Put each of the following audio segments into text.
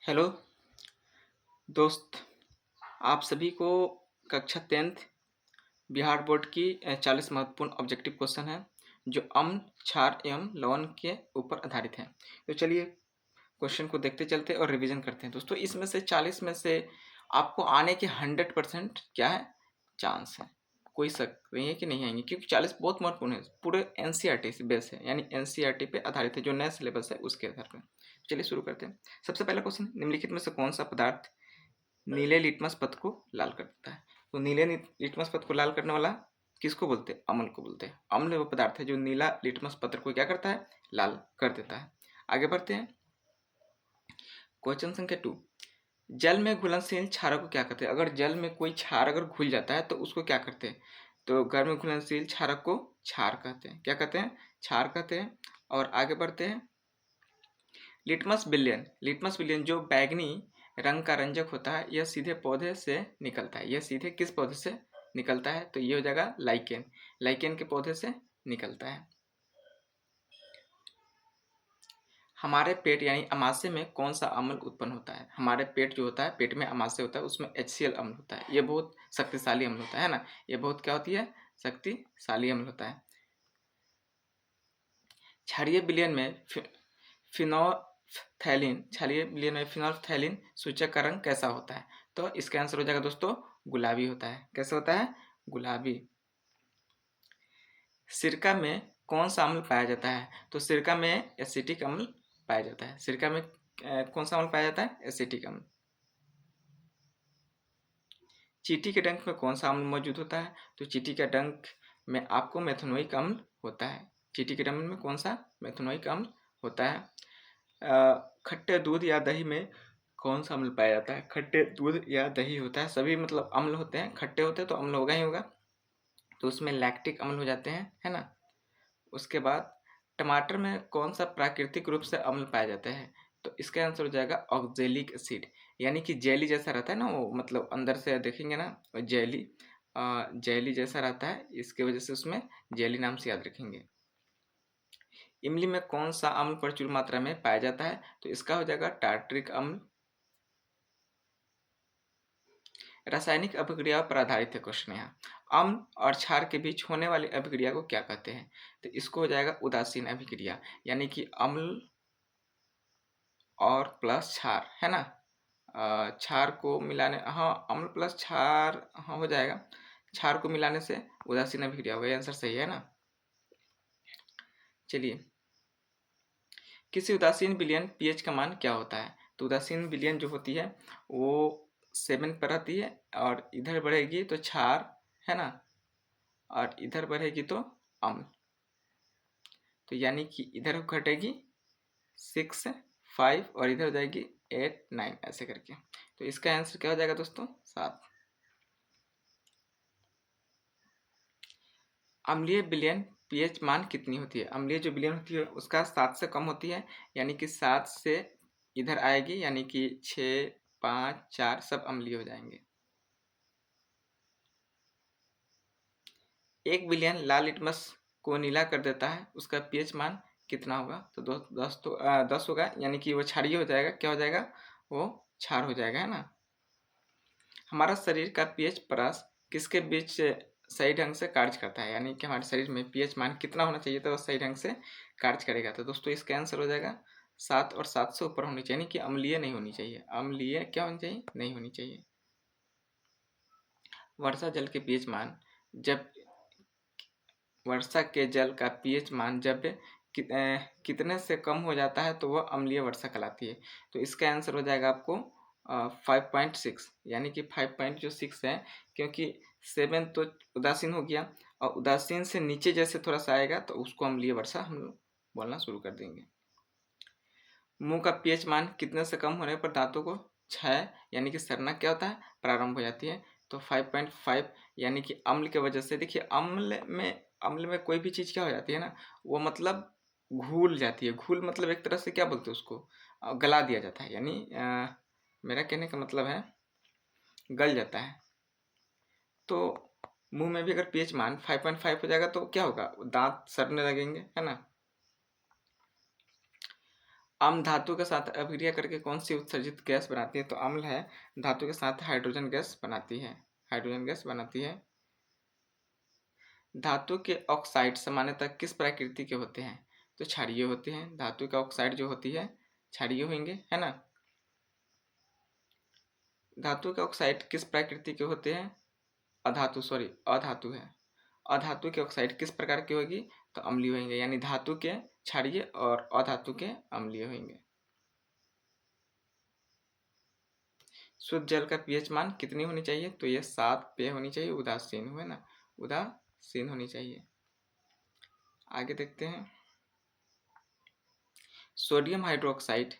Hello दोस्त, आप सभी को कक्षा 10th बिहार बोर्ड की 40 महत्वपूर्ण ऑब्जेक्टिव क्वेश्चन है जो अम्ल, क्षार एवं लवण के ऊपर आधारित है। तो चलिए क्वेश्चन को देखते चलते और रिवीजन करते हैं। दोस्तों, इसमें से 40 में से आपको आने के 100% क्या है, चांस है। कोई शक नहीं है कि नहीं आएंगे, क्योंकि 40 बहुत महत्वपूर्ण है। पूरे एनसीईआरटी से बेस है, यानी एनसीईआरटी पे आधारित है, जो नया सिलेबस है उसके आधार पर। चलिए शुरू करते हैं। सबसे पहला क्वेश्चन, निम्नलिखित में से कौन सा पदार्थ नीले लिटमस पथ को लाल कर देता है? तो नीले लिटमस पथ को लाल करने वाला किसको बोलते हैं? अम्ल को बोलते हैं। अम्ल वो पदार्थ है जो नीला लिटमस पत्र को क्या करता है, लाल कर देता है। आगे बढ़ते हैं। क्वेश्चन संख्या 2, जल में घुलनशील क्षारक को क्या कहते हैं? अगर जल में कोई क्षार अगर घुल जाता है तो उसको क्या करते हैं? तो घर में घुलनशील क्षारक को क्षार कहते हैं। क्या कहते हैं? क्षार कहते हैं। और आगे बढ़ते हैं। लिटमस विलियन जो बैगनी रंग का रंजक होता है, यह सीधे पौधे से निकलता है। यह सीधे किस पौधे से निकलता है? तो ये हो जाएगा लाइकेन। लाइकेन के पौधे से निकलता है। हमारे पेट यानी अमाशय में कौन सा अम्ल उत्पन्न होता है? हमारे पेट जो होता है, पेट में अमाशय होता है, उसमें HCl अम्ल होता है। ये बहुत शक्तिशाली अम्ल होता है ना। ये बहुत क्या होती है? शक्तिशाली अम्ल होता है। क्षारीय विलयन में फिनोल्फथैलीन सूचक का रंग कैसा होता है? तो इसका आंसर हो जाएगा दोस्तों गुलाबी होता है। कैसा होता है? गुलाबी। सिरका में कौन सा अम्ल पाया जाता है? तो सिरका में एसिटिक अम्ल पाया जाता है। सिरका में कौन सा अम्ल पाया जाता है? एसिटिक अम्ल। चींटी के डंक में कौन सा अम्ल मौजूद होता है? तो चींटी के डंक में आपको मेथनोइक अम्ल होता है। चींटी के डंक में कौन सा? मेथनोइक अम्ल होता है। खट्टे दूध या दही में कौन सा अम्ल पाया जाता है? खट्टे दूध या दही होता है, सभी मतलब अम्ल होते हैं। खट्टे होते हैं तो अम्ल होगा ही होगा, तो उसमें लैक्टिक अम्ल हो जाते हैं, है ना। उसके बाद टमाटर में कौन सा प्राकृतिक रूप से अम्ल पाया जाता है? तो इसका आंसर हो जाएगा ऑक्जेलिक एसिड, यानी कि जेली जैसा रहता है ना वो, मतलब अंदर से देखेंगे ना जेली जेली जैसा रहता है, इसके वजह से उसमें जेली नाम से याद रखेंगे। इमली में कौन सा अम्ल प्रचुर मात्रा में पाया जाता है? तो इसका हो जाएगा टार्ट्रिक अम्ल। रासायनिक अभिक्रिया पर आधारित है क्वेश्चन यहाँ। अम्ल और क्षार के बीच होने वाली अभिक्रिया को क्या कहते हैं? तो इसको हो जाएगा उदासीन अभिक्रिया, यानी कि अम्ल और प्लस क्षार, है ना। क्षार को मिलाने, हाँ अम्ल प्लस क्षार, हाँ हो जाएगा। क्षार को मिलाने से उदासीन अभिक्रिया होगा। आंसर सही है ना। चलिए, किसी उदासीन विलयन पीएच का मान क्या होता है? तो उदासीन विलयन जो होती है वो 7 पर रहती है, और इधर बढ़ेगी तो क्षार, है ना, और इधर बढ़ेगी तो अम्ल। तो यानी कि इधर घटेगी 6, 5 और इधर हो जाएगी 8, 9 ऐसे करके। तो इसका आंसर क्या हो जाएगा दोस्तों? 7। अम्लीय विलयन पीएच मान कितनी होती है? अम्लीय जो विलयन होती है उसका 7 से कम होती है, यानी कि 7 से इधर आएगी, यानी कि 6, 5, 4 सब अम्लीय हो जाएंगे। एक विलयन लाल लिटमस को नीला कर देता है, उसका पीएच मान कितना होगा? तो 10 होगा, यानी कि वो क्षारीय हो जाएगा। क्या हो जाएगा? वो क्षार हो जाएगा, है ना। हमारा शरीर का पीएच परास किसके बीच से सही ढंग से कार्य करता है? यानी कि हमारे शरीर में पीएच मान कितना होना चाहिए तो सही ढंग से कार्य करेगा? तो दोस्तों इसका आंसर हो जाएगा 7, और 7 से ऊपर होनी चाहिए, यानी कि अम्लीय नहीं होनी चाहिए। अम्लीय क्या होनी चाहिए? नहीं होनी चाहिए। वर्षा जल के पीएच मान जब वर्षा के जल का पीएच मान जब कितने से कम हो जाता है तो वह अम्लीय वर्षा कहलाती है। तो इसका आंसर हो जाएगा आपको 5.6, यानी कि 5.6 है, क्योंकि 7 तो उदासीन हो गया, और उदासीन से नीचे जैसे थोड़ा सा आएगा तो उसको अम्लीय वर्षा हम लोग बोलना शुरू कर देंगे। मुंह का पीएच मान कितने से कम होने पर दांतों को क्षय यानी कि सड़ना क्या होता है? प्रारंभ हो जाती है। तो 5.5, यानी कि अम्ल की वजह से, देखिए अम्ल में कोई भी चीज़ क्या हो जाती है ना, वो मतलब घुल जाती है। घुल मतलब एक तरह से क्या बोलते हैं उसको, गला दिया जाता है, यानी मेरा कहने का मतलब है गल जाता है। तो मुंह में भी अगर पीएच मान 5.5 हो जाएगा तो क्या होगा? दांत सड़ने लगेंगे, है ना। अम्ल धातु के साथ अभिक्रिया करके कौन सी उत्सर्जित गैस बनाती है? तो अम्ल है धातु के साथ हाइड्रोजन गैस बनाती है, हाइड्रोजन गैस बनाती है। धातु के ऑक्साइड सामान्यतः किस प्रकृति के होते हैं? तो क्षारीय होते हैं। धातु का ऑक्साइड जो होती है क्षारीय होंगे, है ना। धातु के ऑक्साइड किस प्रकृति के होते हैं? अधातु है। अधातु के ऑक्साइड किस प्रकार की होगी? तो अम्लीय होंगे, यानी धातु के क्षारीय और अधातु के अम्लीय होंगे। शुद्ध जल का पीएच मान कितनी होनी चाहिए? तो ये 7 पे होनी चाहिए, उदासीन हुए ना, उदासीन होनी चाहिए। आगे देखते हैं, सोडियम हाइड्रोक्साइड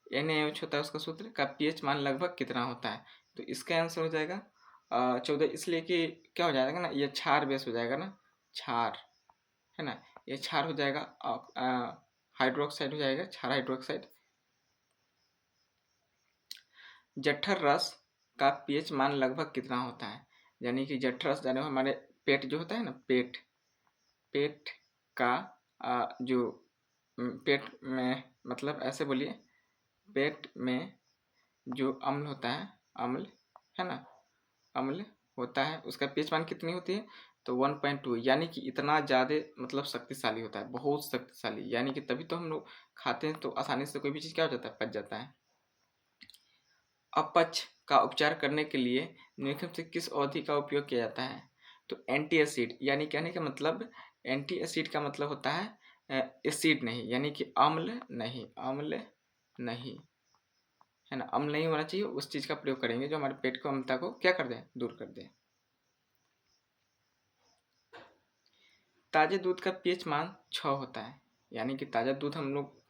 NaOH होता है उसका सूत्र का पीएच मान लगभग कितना होता है? तो इसका आंसर हो जाएगा 14, इसलिए कि क्या हो जाएगा ना, ये क्षार बेस हो जाएगा ना, क्षार है ना, ये क्षार हो जाएगा, हाइड्रोक्साइड हो जाएगा, क्षार हाइड्रोक्साइड। जठर रस का पीएच मान लगभग कितना होता है? यानी कि जठर रस जाने हमारे पेट जो होता है ना, पेट का जो पेट में, मतलब ऐसे बोलिए, पेट में जो अम्ल होता है, अम्ल है ना, अम्ल होता है, उसका पीएच मान कितनी होती है? तो 1.2, यानी कि इतना ज़्यादा मतलब शक्तिशाली होता है, बहुत शक्तिशाली, यानी कि तभी तो हम लोग खाते हैं तो आसानी से कोई भी चीज़ क्या हो जाता है, पच जाता है। अपच का उपचार करने के लिए निम्नलिखित से किस औषधि का उपयोग किया जाता है? तो एंटी एसिड, यानी कहने का मतलब एंटी एसिड का मतलब होता है एसिड नहीं, यानी कि अम्ल नहीं, अम्ल नहीं, है ना, अम्ल नहीं होना चाहिए, उस चीज़ का प्रयोग करेंगे जो हमारे पेट को अम्लता को क्या कर दे, दूर कर दे। ताजे दूध का पीएच मान 6 होता है, यानी कि ताज़ा दूध हम लोग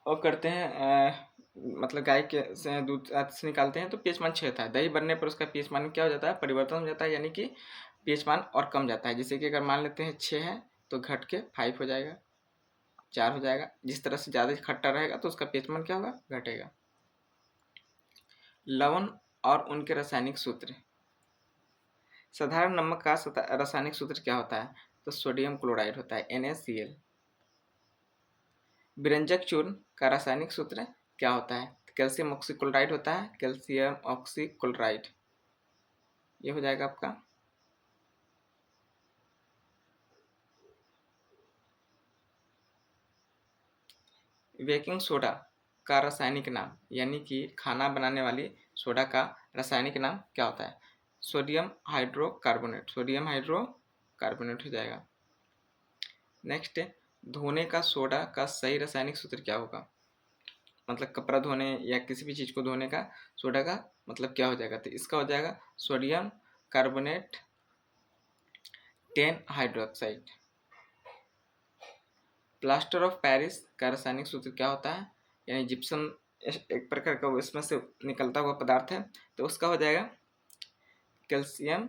और करते हैं मतलब गाय के से दूध से निकालते हैं तो पीएच मान 6 होता है। दही बनने पर उसका पीएच मान क्या हो जाता है, परिवर्तन हो जाता है, यानी कि पीएच मान और कम जाता है। जैसे कि अगर मान लेते हैं 6 है तो घट के 5 हो जाएगा, 4 हो जाएगा। जिस तरह से ज़्यादा खट्टा रहेगा तो उसका पीएच मान क्या होगा, घटेगा। लवण और उनके रासायनिक सूत्र। साधारण नमक का रासायनिक सूत्र क्या होता है? तो सोडियम क्लोराइड होता है, NaCl। विरंजक चूर्ण का रासायनिक सूत्र क्या होता है? कैल्शियम ऑक्सीक्लोराइड होता है, कैल्शियम ऑक्सीक्लोराइड, ये हो जाएगा आपका। बेकिंग सोडा का रासायनिक नाम, यानी कि खाना बनाने वाली सोडा का रासायनिक नाम क्या होता है? सोडियम हाइड्रोकार्बोनेट, सोडियम हाइड्रोकार्बोनेट हो जाएगा। नेक्स्ट, धोने का सोडा का सही रासायनिक सूत्र क्या होगा? मतलब कपड़ा धोने या किसी भी चीज़ को धोने का सोडा का मतलब क्या हो जाएगा? तो इसका हो जाएगा sodium carbonate 10 hydroxide. Plaster of Paris का रासायनिक सूत्र क्या होता है? यानी जिप्सम एक प्रकार का इसमें से निकलता हुआ पदार्थ है, तो उसका हो जाएगा कैल्शियम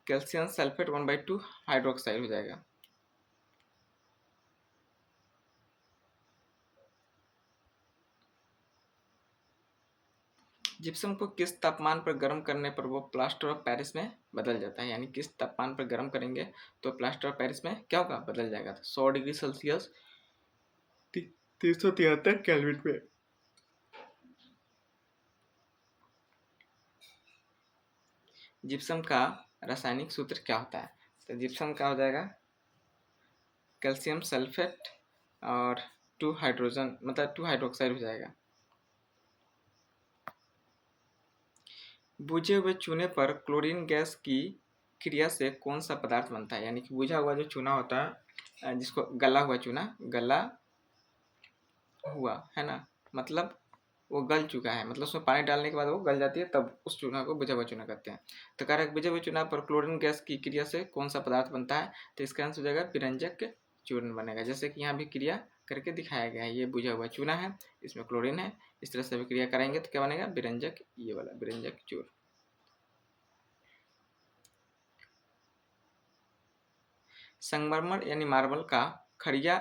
कैल्शियम सल्फेट 1/2 हाइड्रोक्साइड हो जाएगा। जिप्सम को किस तापमान पर गर्म करने पर वो प्लास्टर ऑफ पेरिस में बदल जाता है? यानी किस तापमान पर गर्म करेंगे तो प्लास्टर ऑफ पेरिस में क्या होगा, बदल जाएगा? तो 100 डिग्री सेल्सियस 373 केल्विन में। जिप्सम का रासायनिक सूत्र क्या होता है? तो जिप्सम का हो जाएगा कैल्शियम सल्फेट और 2 हाइड्रोजन, मतलब 2 हाइड्रोक्साइड हो जाएगा। बुझे हुए चूने पर क्लोरीन गैस की क्रिया से कौन सा पदार्थ बनता है? यानी कि बुझा हुआ जो चूना होता है, जिसको गला हुआ चूना, गला हुआ है ना, मतलब वो गल चुका है, मतलब उसमें पानी डालने के बाद वो गल जाती है, तब उस चूना को बुझा हुआ चूना कहते हैं। तो कारक बुझे हुए चूना पर क्लोरीन गैस की क्रिया से कौन सा पदार्थ बनता है? तो इसका आंसर हो जाएगा विरंजक चूर्ण बनेगा। जैसे कि यहाँ भी क्रिया करके दिखाया गया है, ये बुझा हुआ चूना है, इसमें क्लोरीन है, इस तरह से भी क्रिया करेंगे तो क्या बनेगा, विरंजक, ये वाला विरंजक चूर्ण। संगमरमर यानी मार्बल का खड़िया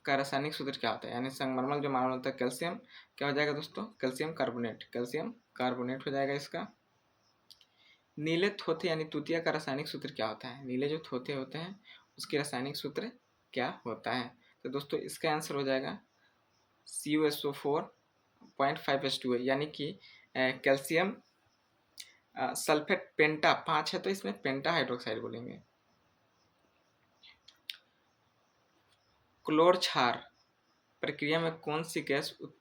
का रासायनिक सूत्र क्या होता है? यानी संगमरमर जो मार्बल होता है, कैल्शियम क्या हो जाएगा दोस्तों, कैल्शियम कार्बोनेट, कैल्शियम कार्बोनेट हो जाएगा इसका। नीले थोथे यानी तूतिया का रासायनिक सूत्र क्या होता है? नीले जो थोथे होते हैं उसके रासायनिक सूत्र क्या होता है? तो दोस्तों इसका आंसर हो जाएगा CuSO4.5H2O, यानी कि कैल्शियम सल्फेट पेंटा 5 है तो इसमें पेंटा हाइड्रोक्साइड बोलेंगे। क्लोर क्षार प्रक्रिया में कौन सी गैस उप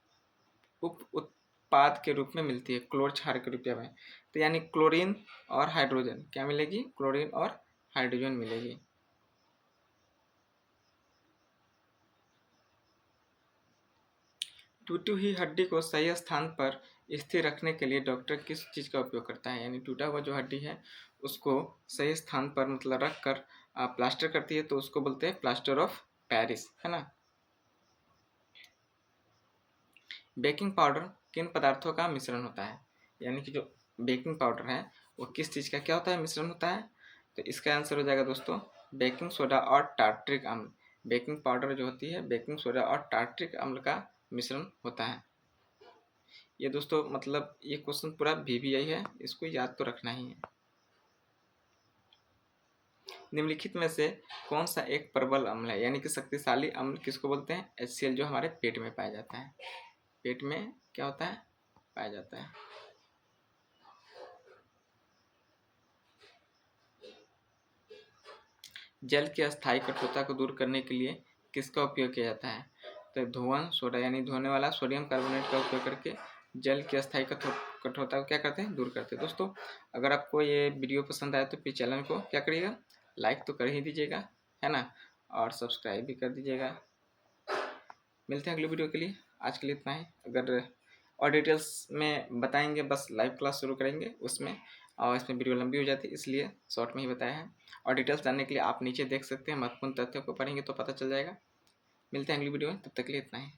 उत्पाद के रूप में मिलती है? क्लोर क्षार के रूप में, तो यानी क्लोरीन और हाइड्रोजन क्या मिलेगी? क्लोरीन और हाइड्रोजन मिलेगी। टूटी हुई हड्डी को सही स्थान पर स्थिर रखने के लिए डॉक्टर किस चीज़ का उपयोग करता है? यानी टूटा हुआ जो हड्डी है उसको सही स्थान पर मतलब रख कर प्लास्टर करती है, तो उसको बोलते हैं प्लास्टर ऑफ पेरिस, है ना। बेकिंग पाउडर किन पदार्थों का मिश्रण होता है? यानी कि जो बेकिंग पाउडर है वो किस चीज़ का क्या होता है? मिश्रण होता है। तो इसका आंसर हो जाएगा दोस्तों बेकिंग सोडा और टार्ट्रिक अम्ल। बेकिंग पाउडर जो होती है बेकिंग सोडा और टार्ट्रिक अम्ल का मिश्रण होता है। ये दोस्तों मतलब ये क्वेश्चन पूरा VBI है, इसको याद तो रखना ही है। निम्नलिखित में से कौन सा एक प्रबल अम्ल है? यानी कि शक्तिशाली अम्ल किसको बोलते हैं? HCl, जो हमारे पेट में पाया जाता है। पेट में क्या होता है? पाया जाता है। जल की अस्थायी कठोरता को दूर करने के लिए किसका उपयोग किया जाता है? तो धोवन सोडा यानी धोने वाला सोडियम कार्बोनेट का उपयोग करके जल की अस्थायी कठोरता को क्या करते हैं? दूर करते हैं। दोस्तों अगर आपको ये वीडियो पसंद आए तो प्लीज़ चैनल को क्या करिएगा? लाइक तो कर ही दीजिएगा, है ना, और सब्सक्राइब भी कर दीजिएगा। मिलते हैं अगली वीडियो के लिए। आज के लिए इतना ही। अगर और डिटेल्स में बताएंगे, बस लाइव क्लास शुरू करेंगे उसमें, और इसमें वीडियो लंबी हो जाती है इसलिए शॉर्ट में ही बताया है। और डिटेल्स जानने के लिए आप नीचे देख सकते हैं, महत्वपूर्ण तथ्यों को पढ़ेंगे तो पता चल जाएगा। मिलते हैं अगली वीडियो में, तब तक के लिए इतना ही।